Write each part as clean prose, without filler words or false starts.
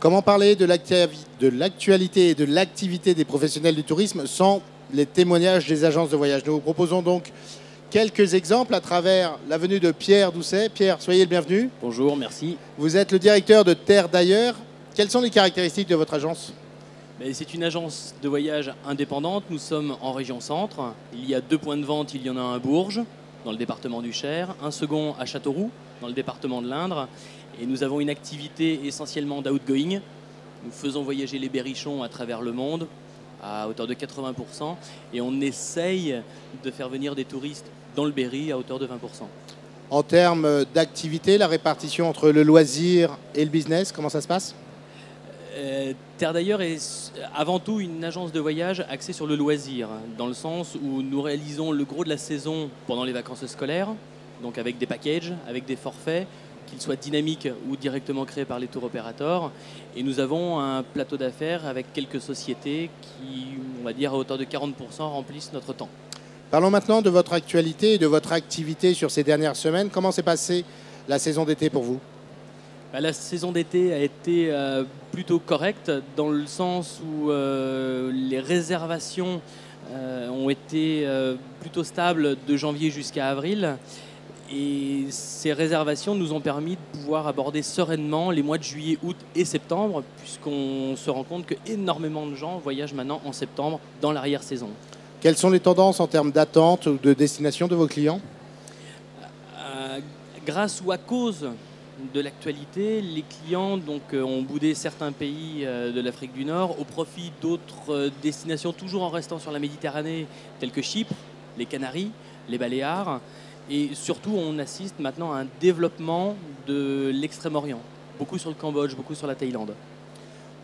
Comment parler de l'actualité et de l'activité des professionnels du tourisme sans les témoignages des agences de voyage? Nous vous proposons donc quelques exemples à travers la venue de Pierre Doucet. Pierre, soyez le bienvenu. Bonjour, merci. Vous êtes le directeur de Terre d'ailleurs. Quelles sont les caractéristiques de votre agence? C'est une agence de voyage indépendante. Nous sommes en région centre. Il y a 2 points de vente. Il y en a un à Bourges, dans le département du Cher, un second à Châteauroux, dans le département de l'Indre. Et nous avons une activité essentiellement d'outgoing. Nous faisons voyager les berrichons à travers le monde à hauteur de 80%. Et on essaye de faire venir des touristes dans le Berry à hauteur de 20%. En termes d'activité, la répartition entre le loisir et le business, comment ça se passe? Terre d'ailleurs est avant tout une agence de voyage axée sur le loisir, dans le sens où nous réalisons le gros de la saison pendant les vacances scolaires, donc avec des packages, avec des forfaits, qu'ils soient dynamiques ou directement créés par les tour opérateurs. Et nous avons un plateau d'affaires avec quelques sociétés qui, on va dire à hauteur de 40%, remplissent notre temps. Parlons maintenant de votre actualité et de votre activité sur ces dernières semaines. Comment s'est passée la saison d'été pour vous? La saison d'été a été plutôt correcte dans le sens où les réservations ont été plutôt stables de janvier jusqu'à avril. Et ces réservations nous ont permis de pouvoir aborder sereinement les mois de juillet, août et septembre, puisqu'on se rend compte qu'énormément de gens voyagent maintenant en septembre dans l'arrière-saison. Quelles sont les tendances en termes d'attente ou de destination de vos clients? Grâce ou à cause de l'actualité, les clients ont boudé certains pays de l'Afrique du Nord au profit d'autres destinations, toujours en restant sur la Méditerranée, telles que Chypre, les Canaries, les Baléares. Et surtout, on assiste maintenant à un développement de l'Extrême-Orient, beaucoup sur le Cambodge, beaucoup sur la Thaïlande.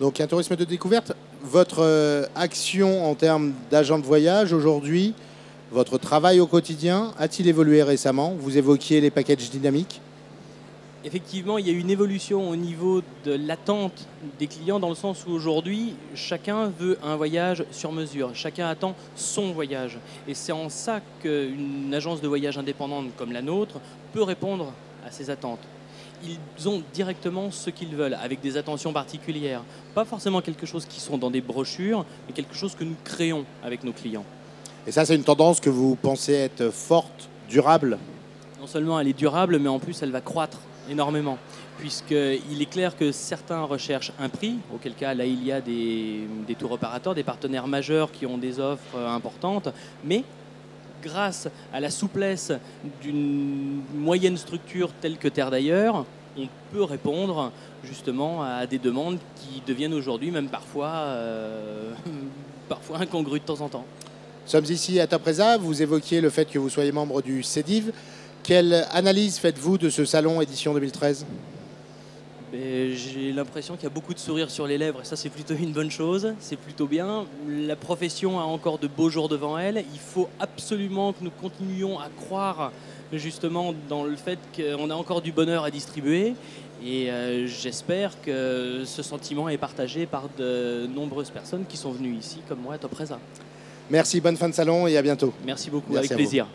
Donc un tourisme de découverte. Votre action en termes d'agent de voyage aujourd'hui, votre travail au quotidien, a-t-il évolué récemment? Vous évoquiez les packages dynamiques. Effectivement, il y a une évolution au niveau de l'attente des clients dans le sens où aujourd'hui, chacun veut un voyage sur mesure. Chacun attend son voyage. Et c'est en ça qu'une agence de voyage indépendante comme la nôtre peut répondre à ces attentes. Ils ont directement ce qu'ils veulent, avec des attentions particulières. Pas forcément quelque chose qui sont dans des brochures, mais quelque chose que nous créons avec nos clients. Et ça, c'est une tendance que vous pensez être forte, durable? Non seulement elle est durable, mais en plus elle va croître énormément, puisqu'il est clair que certains recherchent un prix, auquel cas là il y a des tour opérateurs, des partenaires majeurs qui ont des offres importantes, mais grâce à la souplesse d'une moyenne structure telle que Terre d'ailleurs, on peut répondre justement à des demandes qui deviennent aujourd'hui même parfois incongrues de temps en temps. Nous sommes ici à Tapresa, vous évoquiez le fait que vous soyez membre du CEDIV. Quelle analyse faites-vous de ce salon édition 2013? J'ai l'impression qu'il y a beaucoup de sourires sur les lèvres et ça c'est plutôt une bonne chose, c'est plutôt bien. La profession a encore de beaux jours devant elle. Il faut absolument que nous continuions à croire justement dans le fait qu'on a encore du bonheur à distribuer et j'espère que ce sentiment est partagé par de nombreuses personnes qui sont venues ici comme moi à Tapresa. Merci, bonne fin de salon et à bientôt. Merci beaucoup, Merci avec plaisir.